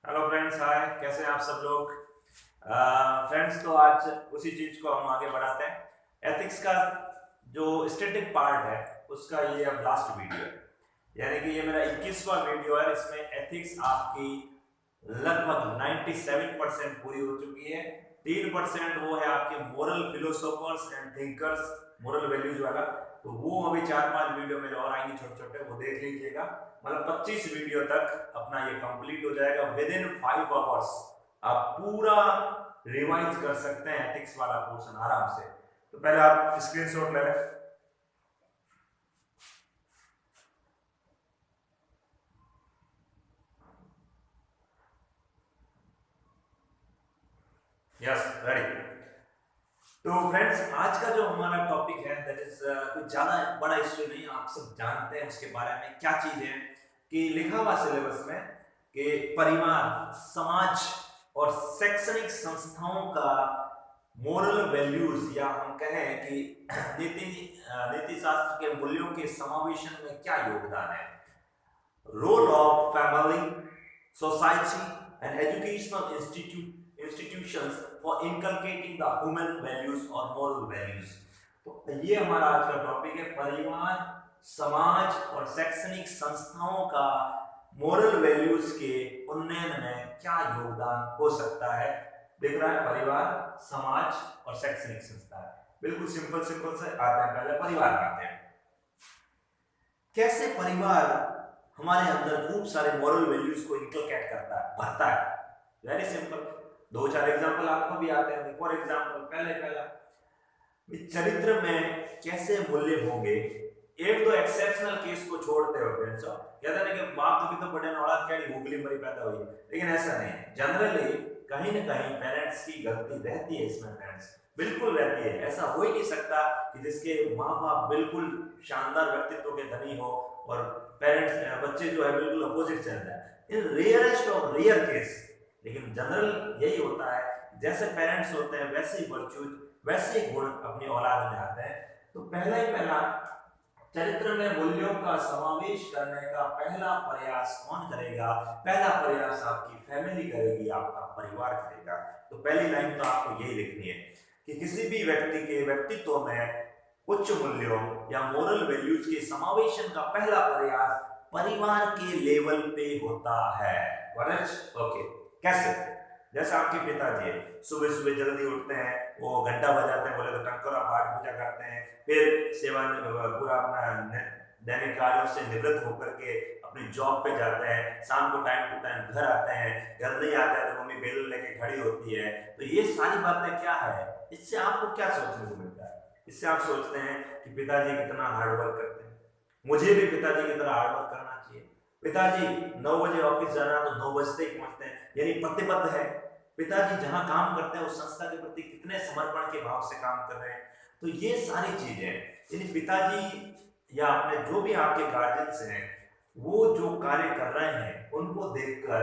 Hello friends, हाय। कैसे हैं आप सब लोग? फ्रेंड्स, तो आज उसी चीज को हम आगे बढ़ाते हैं। एथिक्स का जो स्टैटिक पार्ट है उसका ये अब लास्ट वीडियो है। यानी कि ये मेरा 21वां वीडियो है। इसमें एथिक्स आपकी लगभग 97% पूरी हो चुकी है। 3% वो है आपके moral philosophers and thinkers, moral values वाला। तो वो अभी 4-5 वीडियो मेरे और आएंगे छोटे छोटे, वो देख लीजिएगा। मतलब 25 वीडियो तक अपना ये कंप्लीट हो जाएगा। विद इन 5 आवर्स आप पूरा रिवाइज कर सकते हैं एथिक्स वाला पोर्शन आराम से। तो पहले आप स्क्रीनशॉट ले लें। Yes, ready. तो फ्रेंड्स, आज का जो हमारा टॉपिक है दैट इज कुछ ज्यादा बड़ा इश्यू नहीं, आप सब जानते हैं उसके बारे में। क्या चीज है कि लिखा हुआ सिलेबस में कि परिवार, समाज और शैक्षणिक संस्थाओं का मोरल वैल्यूज, या हम कहें कि नीति शास्त्र के मूल्यों के समावेशन में क्या योगदान है। Role of family, society and educational institutions for inculcating the human values or moral values। तो ये हमारा आज का टॉपिक है, परिवार, समाज और शैक्षणिक संस्थाओं का मोरल वैल्यूज के उन्नयन में क्या योगदान हो सकता है। देख रहा है, परिवार, समाज और शैक्षणिक संस्थान। बिल्कुल सिंपल सिंपल से आते हैं। पहले परिवार में आते हैं। कैसे परिवार हमारे अंदर खूब सारे मॉरल वैल्यूज को इनकलकेट करता है, भरता है। वेरी सिंपल, दो चार एग्जांपल आपको भी आते हैं। फॉर एग्जांपल, पहला चरित्र में कैसे मूल्य होंगे। एक दो एक्सेप्शनल केस को छोड़ते हो फ्रेंड्स, कहते हैं कि बाप तो कितना बड़े औलाद क्या हुगली मरी पैदा हुई, लेकिन ऐसा नहीं है। जनरली कहीं ना कहीं पेरेंट्स की गलती रहती है इसमें फ्रेंड्स, बिल्कुल रहती है। ऐसा हो ही नहीं सकता कि जिसके माँ बाप बिल्कुल शानदार व्यक्तित्व के धनी हो और पेरेंट्स बच्चे जो है बिल्कुल अपोजिट चल जाए। इन रेयरेस्ट ऑफ रेयर केस, लेकिन जनरल यही होता है। जैसे पेरेंट्स होते हैं वैसे ही वर्च्यूज, वैसे ही गुण अपनी औलाद में आते हैं। तो पहला चरित्र में मूल्यों का समावेश करने का पहला प्रयास कौन करेगा? पहला प्रयास आपकी फैमिली करेगी, आपका परिवार करेगा। तो पहली लाइन तो आपको यही लिखनी है कि किसी भी व्यक्ति के व्यक्तित्व में उच्च मूल्यों या मोरल वैल्यूज के समावेशन का पहला प्रयास परिवार के लेवल पे होता है। ओके, कैसे? जैसे आपके पिताजी है, सुबह सुबह जल्दी उठते हैं, वो घंटा बजाते हैं, बोले तो टंकोरा पाठ पूजा करते हैं, फिर सेवा पूरा अपना दैनिक कार्यों से निवृत्त होकर के अपनी जॉब पे जाते हैं। शाम को टाइम टू टाइम घर आते हैं। घर नहीं आते हैं तो मम्मी बेलन लेके खड़ी होती है। तो ये सारी बातें क्या है, इससे आपको क्या सोचने को मिलता है? इससे आप सोचते हैं कि पिताजी कितना हार्डवर्क करते हैं, मुझे भी पिताजी की तरह हार्डवर्क करना चाहिए। पिताजी 9 बजे ऑफिस जाना तो 9 बजते ही पहुंचते हैं, यानी प्रतिबद्ध है। पिताजी जहां काम करते हैं उस संस्था के प्रति कितने समर्पण के भाव से काम कर रहे हैं। तो ये सारी चीजें, यानी पिताजी या अपने जो भी आपके गार्जियंस हैं, वो जो कार्य कर रहे हैं उनको देखकर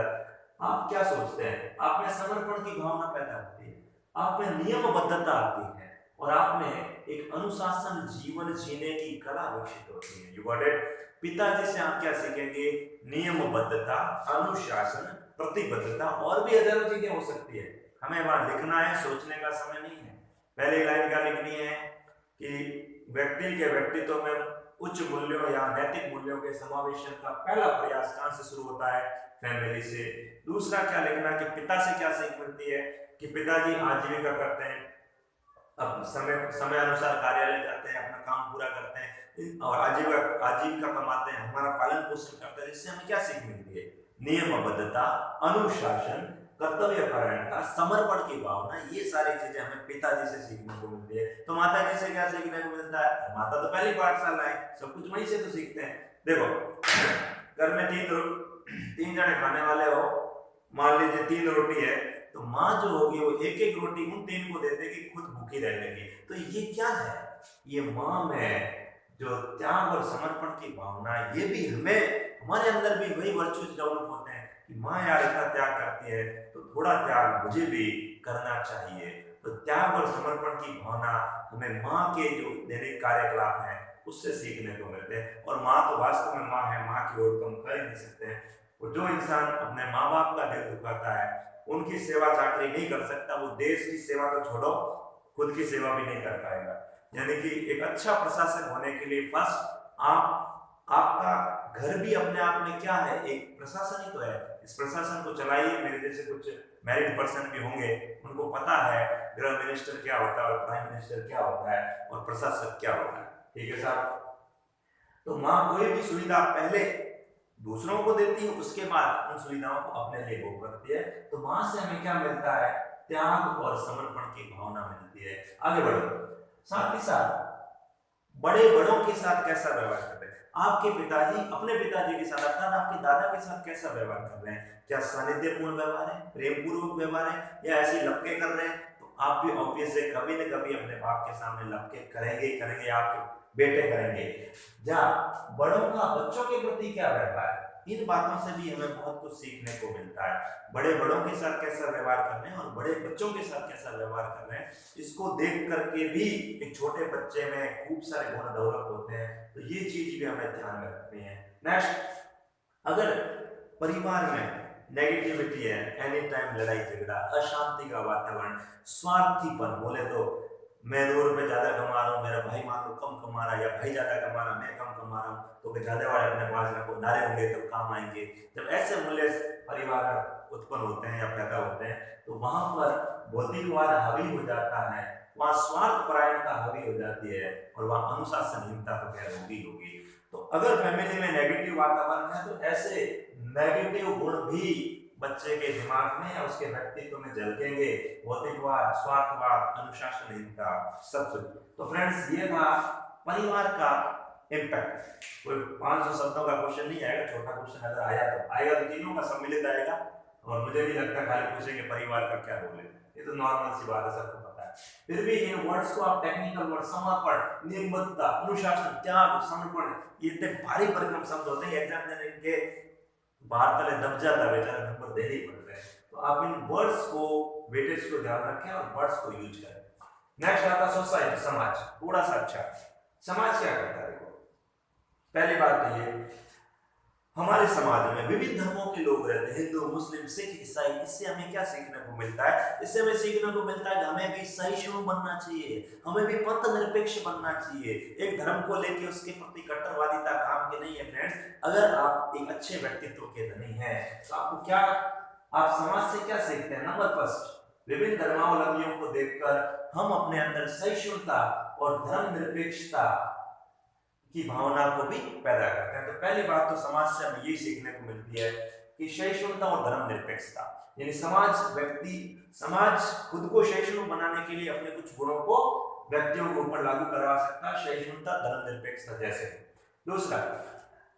आप क्या सोचते हैं? आप में समर्पण की भावना पैदा होती है, आप में नियमबद्धता आती है, और आप में एक अनुशासन जीवन जीने की कला विकसित होती है। You got it? पिताजी से आप क्या सीखेंगे? नियमबद्धता, अनुशासन, प्रतिबद्धता, और भी हजारों चीजें हो सकती है। हमें वहां लिखना है, सोचने का समय नहीं है। पहली लाइन क्या लिखनी है कि व्यक्ति के व्यक्तित्व में उच्च मूल्यों या नैतिक मूल्यों के समावेशन का पहला प्रयास कहां से शुरू होता है? फैमिली से। दूसरा क्या लिखना कि पिता से क्या सीख मिलती है कि पिताजी आजीविका करते हैं, अब समय समय अनुसार कार्यालय जाते हैं, अपना काम पूरा करते हैं और आजीविका आजीविका कमाते हैं, हमारा पालन पोषण करते हैं। इससे हमें क्या सीख मिलती है? नियमबद्धता, अनुशासन, कर्तव्य परायणता, समर्पण की भावना। ये सारी चीजें हमें पिताजी से सीखने को मिलती है। तो माता जी से क्या सीखने को मिलता है? माता तो पहली पाठशाला है, सब कुछ वहीं से तो सीखते हैं। देखो, घर में तीन जने खाने वाले हो, मान लीजिए 3 रोटी है, तो माँ जो होगी वो एक एक रोटी उन 3 को दे देगी, खुद भूखी रह लेगी। तो ये क्या है? ये माँ में जो त्याग और समर्पण की भावना, ये भी हमें, हमारे अंदर भी वही वर्चुअस डेवलप होते हैं कि माँ यार इतना त्याग करती है तो थोड़ा त्याग मुझे भी करना चाहिए। तो त्याग और समर्पण की भावना हमें माँ के जो दैनिक कार्यकलाप हैं उससे सीखने को मिलते हैं। और माँ तो वास्तव में माँ है, माँ की ओर तो हम कर ही नहीं सकते हैं। और जो इंसान अपने माँ बाप का दिल दुखाता है, उनकी सेवा चाकरी नहीं कर सकता, वो देश की सेवा तो छोड़ो खुद की सेवा भी नहीं कर पाएगा। यानी कि एक अच्छा प्रशासक होने के लिए फर्स्ट आपका घर भी अपने आप में क्या है, एक प्रशासन ही तो है। इस प्रशासन को चलाइए। मेरे जैसे कुछ मैरिड पर्सन भी होंगे, उनको पता है गृह मिनिस्टर क्या होता है और प्राइम मिनिस्टर क्या होता है और प्रशासक क्या होता है। ठीक है साहब। तो माँ कोई भी सुविधा पहले दूसरों को देती है, उसके बाद उन सुविधाओं को अपने लिए भोग करती है। तो माँ से हमें क्या मिलता है, त्याग और समर्पण की भावना मिलती है। आगे बढ़ो। साथ ही साथ बड़े बड़ों के साथ कैसा व्यवहार कर रहे हैं, आपके पिताजी अपने पिताजी के साथ अर्थात आपके दादा के साथ कैसा व्यवहार कर रहे हैं, क्या सानिध्यपूर्ण व्यवहार है, प्रेम पूर्वक व्यवहार है, या ऐसे लपके कर रहे हैं। तो आप भी ऑब्वियस है कभी न कभी अपने बाप के सामने लपके करेंगे, आपके बेटे करेंगे। जहाँ बड़ों का बच्चों के प्रति क्या व्यवहार है, इन बातों से भी हमें बहुत कुछ सीखने को मिलता है। बड़े बड़ों के साथ कैसा व्यवहार कर रहे हैं और बड़े बच्चों के साथ कैसा व्यवहार कर रहे हैं, इसको देख करके भी एक छोटे बच्चे में खूब सारे गुण डेवलप होते हैं। तो ये चीज भी हमें ध्यान में रखनी है। नेक्स्ट, अगर परिवार में नेगेटिविटी है, एनी टाइम लड़ाई झगड़ा, अशांति का वातावरण, स्वार्थीपन, बोले तो मैं 2 रुपए ज्यादा कमा रहा हूँ, मेरा भाई मान लो कम कमा रहा है, या भाई ज्यादा कमा रहा है मैं कम कमा रहा हूँ, तो ज्यादा वाले अपने पास रखो, नारे होंगे तब काम आएंगे। जब ऐसे मूल्य परिवार में उत्पन्न होते हैं या पैदा होते हैं, तो वहां पर भौतिकवाद हावी हो जाता है, वहां स्वार्थ परायणता हावी हो जाती है और वहां अनुशासनहीनता तो खैर होगी। तो अगर फैमिली में नेगेटिव वातावरण है, तो ऐसे नेगेटिव गुण भी बच्चे के दिमाग में या उसके व्यक्तित्व में झलकेंगे, भौतिकवाद, स्वार्थवाद, अनुशासनहीनता, सब कुछ। तो फ्रेंड्स, ये था परिवार का इम्पैक्ट। कोई 500 शब्दों का क्वेश्चन नहीं आएगा, छोटा क्वेश्चन अगर आएगा तो तीनों का सम्मिलित आएगा। और मुझे नहीं लगता खाली पूछेंगे परिवार का क्या रोल है, ये तो नॉर्मल सी बात है, सबको पता है। फिर भी इन वर्ड्स को आप टेक्निकल वर्ड, समर्पण, निबद्धता, अनुशासन, त्याग, समर्पण, ये इतने भारी भरकम शब्द होते हैं, एग्जाम देने के बाहर तले दब जाता है बेचारा, नंबर देने ही पड़ते हैं। तो आप इन वर्ड्स को, वेटेज को ध्यान रखें और वर्ड्स को यूज करें। नेक्स्ट आता सोसाइटी, समाज। थोड़ा सा अच्छा, समाज क्या करता है। देखो, पहली बात तो ये, हमारे समाज में विभिन्न धर्मों के लोग रहते हैं, हिंदू, मुस्लिम, सिख, ईसाई। इससे हमें क्या सीखने को मिलता है, इससे हमें सीखने को मिलता है कि हमें भी सहिष्णु बनना चाहिए, हमें भी पंथ निरपेक्ष बनना चाहिए। एक धर्म को लेकर उसके प्रति कट्टरवादिता काम की नहीं है फ्रेंड्स। अगर आप एक अच्छे व्यक्तित्व के धनी हैं, तो आपको क्या, आप समाज से क्या सीखते हैं। नंबर फर्स्ट, विभिन्न धर्मावलंबियों को देखकर हम अपने अंदर सहिष्णुता और धर्म निरपेक्षता की भावना को भी पैदा करते हैं। तो पहली बात तो समाज से हमें यही सीखने को मिलती है कि सहिष्णुता और धर्म निरपेक्षता, यानी समाज खुद को सहिष्णु बनाने के लिए अपने कुछ गुणों को व्यक्तियों के ऊपर लागू करवा सकता है, सहिष्णुता, धर्म निरपेक्षता जैसे। दूसरा,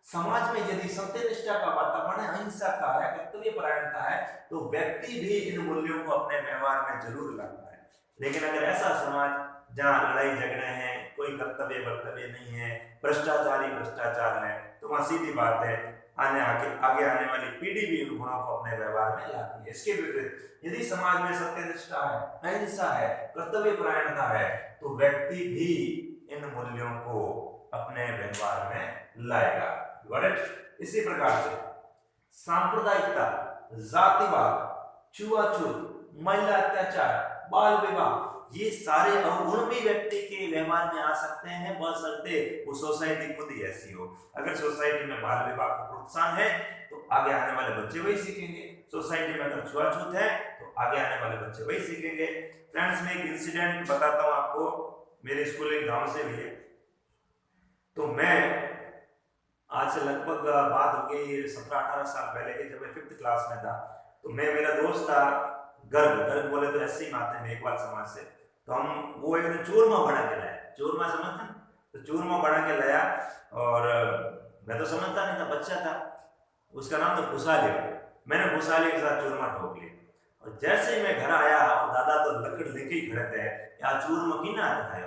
समाज में यदि सत्यनिष्ठा का वातावरण है, अहिंसा का है, कर्तव्य परायणता है, तो व्यक्ति भी इन मूल्यों को अपने व्यवहार में जरूर लाता है। लेकिन अगर ऐसा समाज जहाँ लड़ाई झगड़े हैं, कोई कर्तव्य वर्तव्य नहीं है, भ्रष्टाचार है, तो वहां सीधी बात है आगे आने वाली पीढ़ी भी इन गुणों को अपने व्यवहार में लाती है। इसके विपरीत यदि समाज में सत्यनिष्ठा है, अहिंसा है, कर्तव्य परायणता है, तो व्यक्ति भी इन मूल्यों को अपने व्यवहार में लाएगा। इसी प्रकार से सांप्रदायिकता, जातिवाद, छुआछूत, महिला अत्याचार, बाल विवाह, ये सारे अवगुण भी व्यक्ति के व्यवहार में आ सकते हैं, बशर्ते वो सोसाइटी खुद ही ऐसी हो। अगर सोसाइटी में बाल विवाह को प्रोत्साहन है, तो आगे आने वाले बच्चे वही सीखेंगे। सोसाइटी में अगर छुआछूत है, तो आगे आने वाले बच्चे वही सीखेंगे। फ्रेंड्स, मैं एक इंसिडेंट बताता हूँ आपको, मेरे स्कूल एक गांव से हुई है। तो मैं आज से लगभग बात हो गई 17-18 साल पहले की, जब मैं 5th क्लास में था। तो मैं, मेरा दोस्त था गर्ग बोले तो ऐसे ही आते हैं मेघवाल समाज से। तो हम वो एक चूरमा बना के लाया, चूरमा समझते हैं, तो चूरमा बना के लाया, और मैं तो समझता नहीं था, बच्चा था, उसका नाम तो खुशहाली। मैंने खुशहाली के साथ चूरमा ठोक लिया, और जैसे ही मैं घर आया और दादा तो लकड़ लेके ही खड़े थे, यार चूरमा की ना आता था।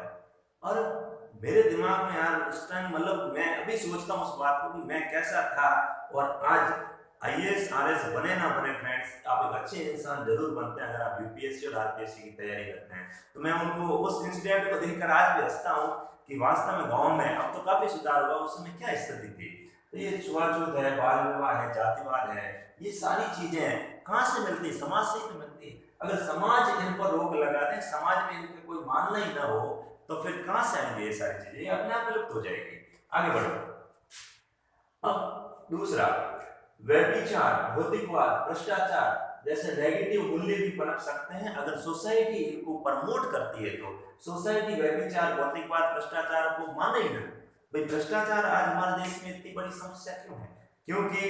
और मेरे दिमाग में यार उस टाइम, मतलब मैं अभी सोचता हूँ उस बात को कि मैं कैसा था, और आज IAS RS बने ना बने फ्रेंड्स, आप एक अच्छे इंसान जरूर बनते हैं अगर आप UPSC और RPSC की तैयारी करते हैं। तो मैं उनको उस इंसिडेंट को देखकर आज भी हंसता हूँ कि वास्तव में गांव में अब तो काफी सुधार हुआ, उस समय क्या स्थिति थी। तो ये छुआछूत है, बाल विवाह है, जातिवाद है, ये सारी चीजें कहाँ से मिलती है? समाज से ही तो मिलती है। अगर समाज इन पर रोक लगा दे, समाज में इनका कोई मानना ही ना हो, तो फिर कहाँ से आएंगे ये सारी चीजें? ये अपने आप विलुप्त हो जाएगी। आगे बढ़ो। अब दूसरा, व्यभिचार, भौतिकवाद, भ्रष्टाचार जैसे नेगेटिव मूल्य भी पनप सकते हैं अगर सोसाइटी इनको प्रमोट करती है। तो सोसाइटी व्यभिचार, भौतिकवाद, भ्रष्टाचार को माने ही ना। भाई भ्रष्टाचार आज हमारे देश में इतनी बड़ी समस्या क्यों है? क्योंकि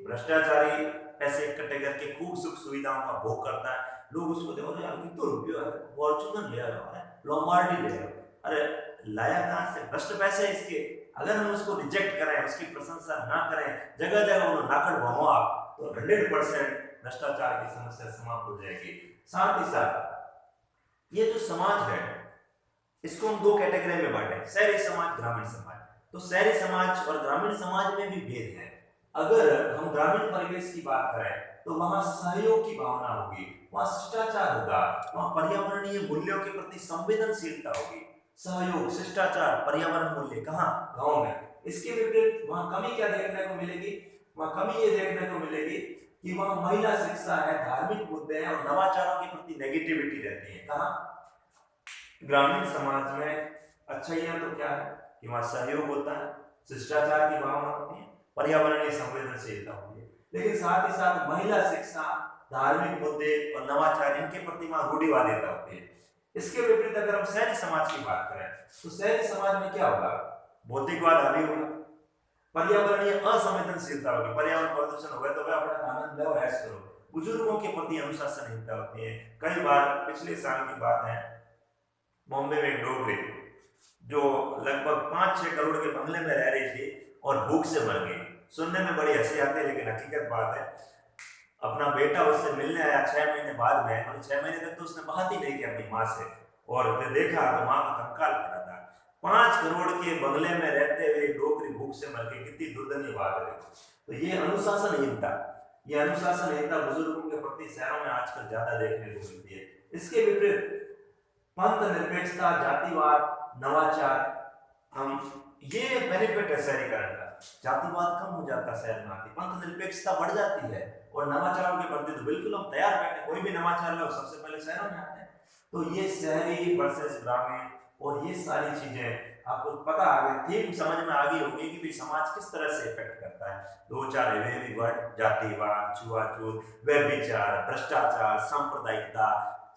भ्रष्टाचारी पैसे इकट्ठे करके खूब सुख सुविधाओं का भोग करता है। लोग उसको देखो, यार कितना रुपया है, फॉर्च्यूनर ले आया, लोमार्डी ले आया, अरे लाया कहाँ से? भ्रष्ट पैसे इसके। अगर हम उसको रिजेक्ट करें, उसकी प्रशंसा ना करें, जगह जगह उन्हें नाकड़ भमवा, तो 100% भ्रष्टाचार की समस्या समाप्त हो जाएगी। साथ ही साथ ये जो समाज है, इसको हम दो कैटेगरी में बांटे, शहरी समाज, ग्रामीण समाज। तो शहरी समाज और ग्रामीण समाज में भी भेद है। अगर हम ग्रामीण परिवेश की बात करें तो वहां सहयोग की भावना होगी, वहां शिष्टाचार होगा, वहां पर्यावरणीय मूल्यों के प्रति संवेदनशीलता होगी। सहयोग, शिष्टाचार, पर्यावरण मूल्य कहाँ? गांव में। इसके विपरीत वहां कमी क्या देखने को मिलेगी? वहां कमी ये देखने को मिलेगी कि वहां महिला शिक्षा है, धार्मिक मुद्दे हैं और नवाचारों के प्रति नेगेटिविटी रहती है। कहाँ? ग्रामीण समाज में अच्छाइयां तो क्या है कि वहां सहयोग होता है, शिष्टाचार की भावना होती है, पर्यावरणीय संवेदनशीलता होती है, लेकिन साथ ही साथ महिला शिक्षा, धार्मिक मुद्दे और नवाचार, इनके प्रति वहां रूढ़िवादिता होती है। इसके विपरीत अगर हम शहरी समाज की बात करें तो शहरी समाज में क्या होगा? भौतिकवाद हावी होगा, पर्यावरणीय असंवेदनशीलता होगी, पर्यावरण प्रदूषण होगा तो वे अपना आनंद लो, ऐश करो। बुजुर्गों के प्रति अनुशासनहीनता होती है। कई बार पिछले साल की बात है, बॉम्बे में एक डोगरी जो लगभग 5-6 करोड़ के बंगले में रह रही थी और भूख से मर गई। सुनने में बड़ी हंसी आती है, लेकिन हकीकत बात है। अपना बेटा उससे मिलने आया 6 महीने बाद में, और 6 महीने तक तो उसने बात ही नहीं की अपनी माँ से, और फिर देखा तो माँ का कंकाल पड़ा था। 5 करोड़ के बंगले में रहते हुए डोगरी भूख से मर गई, कितनी दुर्दनीय बात है। तो ये अनुशासनहीनता, ये अनुशासनहीनता बुजुर्गों के प्रति शहरों में आजकल ज्यादा देखने को मिलती है। इसके विपरीत पंथ निरपेक्षता, जातिवाद, नवाचार, हम ये बेनिफिट है शहरीकरण का। जातिवाद कम हो जाता है शहर में आती, पंथ निरपेक्षता बढ़ जाती है, और नवाचारों के प्रति तो बिल्कुल हम तैयार बैठे, कोई भी नवाचार लो सबसे पहले शहरों में आते हैं। तो ये शहरी वर्सेस ग्रामीण और ये सारी चीजें आपको पता आ गई, थीम समझ में आ गई होगी कि समाज किस तरह से इफेक्ट करता है। 2-4 हेवी वर्ड, जातिवाद, छुआछूत, व्यभिचार, भ्रष्टाचार, सांप्रदायिकता,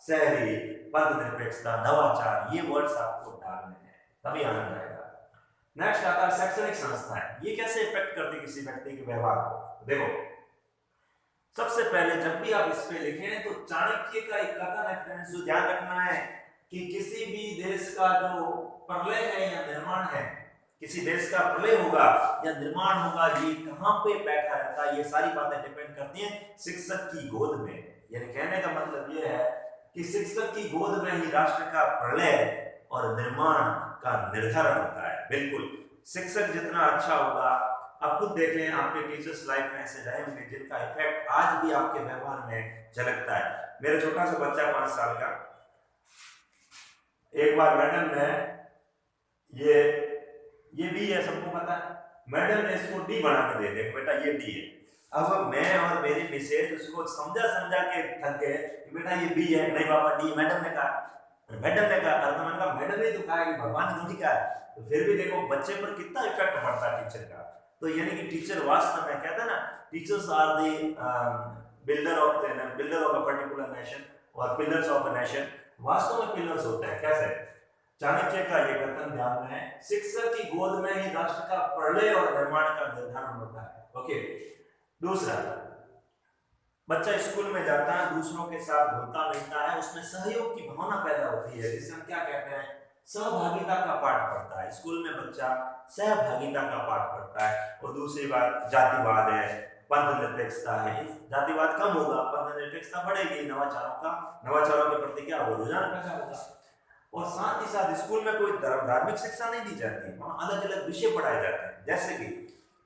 शहरी, पंथ निरपेक्षता, नवाचार, ये वर्ड्स आपको डालने हैं, तभी आनंद आएगा। नेक्स्ट आता है शैक्षणिक संस्थाएं। ये कैसे इफेक्ट करती किसी व्यक्ति के व्यवहार को? देखो, सबसे पहले जब भी आप इस पे लिखें तो चाणक्य का एक कथन है फ्रेंड्स, जो ध्यान रखना है कि किसी भी देश का जो प्रलय है या निर्माण है, किसी देश का प्रलय होगा या निर्माण होगा, ये कहां पे बैठा रहता है, ये सारी बातें डिपेंड करती हैं शिक्षक की गोद में। यानी कहने का मतलब ये है कि शिक्षक की गोद में ही राष्ट्र का प्रलय और निर्माण का निर्धारण होता है। बिल्कुल, शिक्षक जितना अच्छा होगा, आप खुद देखें आपके टीचर्स लाइफ में ऐसे रहे होंगे जिनका इफेक्ट आज भी आपके व्यवहार में झलकता है। मेरा छोटा सा बच्चा 5 साल का, एक बार मैडम ने ये बी है, सबको पता है, मैडम ने इसको डी बना के दे दिया, बेटा ये डी है। अब मैं और मेरी मिसेज उसको समझा के थक गए कि बेटा ये बी है, नहीं पापा डी। मैडम ने कहा तो मैंने कहा मैडम ने तो कहा कि भगवान ने थोड़ी कहा है। तो फिर भी देखो बच्चे पर कितना इफेक्ट पड़ता है टीचर का। तो यानी कि टीचर वास्तव में, कहते हैं ना, teachers are the builder of a particular nation और पिलर्स ऑफ अ नेशन। वास्तव में पिलर्स होते हैं। कैसे? चाणक्य का ये कथन ध्यान में है, शिक्षक की गोद में ही राष्ट्र का प्रलय और निर्माण का निर्धारण होता है। ओके। दूसरा, बच्चा स्कूल में जाता है, दूसरों के साथ घुलता मिलता है, उसमें सहयोग की भावना पैदा होती है, जिसे हम क्या कहते हैं, सहभागिता का पाठ पढ़ता है। स्कूल में बच्चा सहभागिता का पाठ पढ़ता है। और दूसरी बात जातिवाद है, पंथ निरपेक्षता है। जातिवाद कम होगा, पंथ निरपेक्षता बढ़ेगी, नवाचारों के प्रति क्या होगा, रुझान पैदा होगा। और साथ ही साथ स्कूल में कोई धार्मिक शिक्षा नहीं दी जाती, वहां अलग अलग विषय पढ़ाए जाते हैं। जैसे कि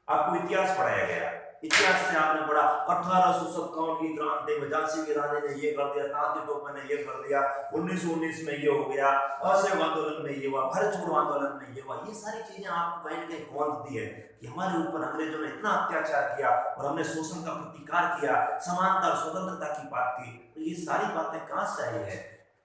आपको इतिहास पढ़ाया गया, इतिहास से आपने पढ़ा 1857 की क्रांति में झांसी की रानी ने ये कर दिया, तांती टोपे ने ये कर दिया, 1919 में ये हो गया, असहयोग आंदोलन में ये हुआ, भारत छोड़ो आंदोलन में ये हुआ। ये सारी चीजें आपको कहीं ना कहीं कौंधती है कि हमारे ऊपर अंग्रेजों ने इतना अत्याचार किया और हमने शोषण का प्रतिकार किया, समानता और स्वतंत्रता की बात की। तो ये सारी बातें कहां से आई है?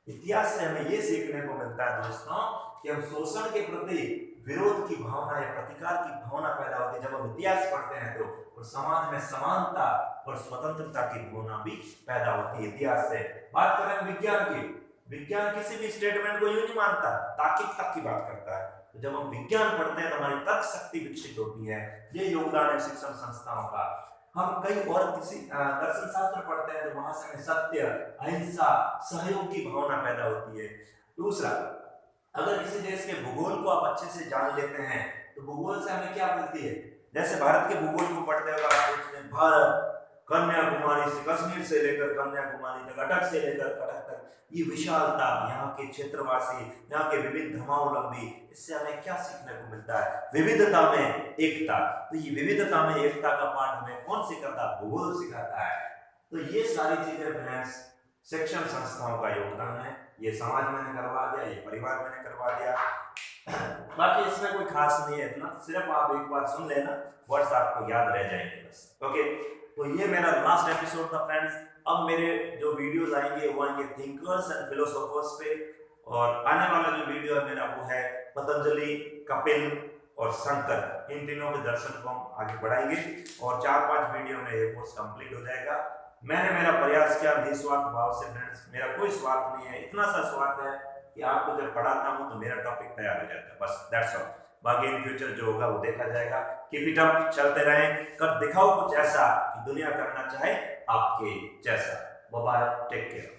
इतिहास से हमें ये सीखने को मिलता है दोस्तों कि हम शोषण के प्रति विरोध की भावना या प्रतिकार की भावना पैदा होती है जब हम इतिहास पढ़ते हैं, तो और समाज में समानता और स्वतंत्रता की भावना भी पैदा होती है इतिहास से। बात करें विज्ञान की, विज्ञान किसी भी स्टेटमेंट को यूं नहीं मानता, तार्किक तक की बात करता है। तो जब हम विज्ञान पढ़ते हैं तो हमारी तर्क शक्ति विकसित होती है। ये योगदान है शिक्षण संस्थाओं का। हम कई और किसी दर्शन शास्त्र पढ़ते हैं तो वहां से हमें सत्य, अहिंसा, सहयोग की भावना पैदा होती है। दूसरा, अगर किसी देश के भूगोल को आप अच्छे से जान लेते हैं तो भूगोल से हमें क्या मिलती है? जैसे भारत के भूगोल को पढ़ते हुए आप सोचते हैं भारत कन्याकुमारी से, कश्मीर से लेकर कन्याकुमारी तक, अटक से लेकर कटक तक, ये विशालता, यहाँ के क्षेत्रवासी, यहाँ के विविध धर्मावलंबी, इससे हमें क्या सीखने को मिलता है? विविधता में एकता। तो ये विविधता में एकता का पाठ हमें कौन सिखाता? भूगोल सिखाता है। तो ये सारी चीजें फ्रेंड्स शिक्षण संस्थाओं का योगदान है। ये समाज मैंने करवा दिया, ये परिवार मैंने करवा दिया, बाकी इसमें कोई खास नहीं है इतना, सिर्फ आप एक बार सुन लेना, वर्ड्स आपको याद रह जाएंगे बस। ओके, तो ये मेरा लास्ट एपिसोड था फ्रेंड्स। अब मेरे जो वीडियोस आएंगे वो आएंगे थिंकर्स एंड फिलोसोफर्स पे, और आने वाला जो वीडियो है मेरा वो है पतंजलि, कपिल और शंकर, इन तीनों के दर्शन को हम आगे बढ़ाएंगे और 4-5 वीडियो में ये कोर्स कंप्लीट हो जाएगा। मैंने मेरा प्रयास किया निस्वार्थ भाव से फ्रेंड्स, मेरा कोई स्वार्थ नहीं है, इतना सा स्वार्थ है कि आपको जब पढ़ाता हूँ तो मेरा टॉपिक तैयार हो जाता है, बस दैट्स ऑल। बाकी इन फ्यूचर जो होगा वो देखा जाएगा। कीप इट अप, चलते रहें, कर दिखाओ कुछ ऐसा कि दुनिया करना चाहे आपके जैसा। Bye bye, take care.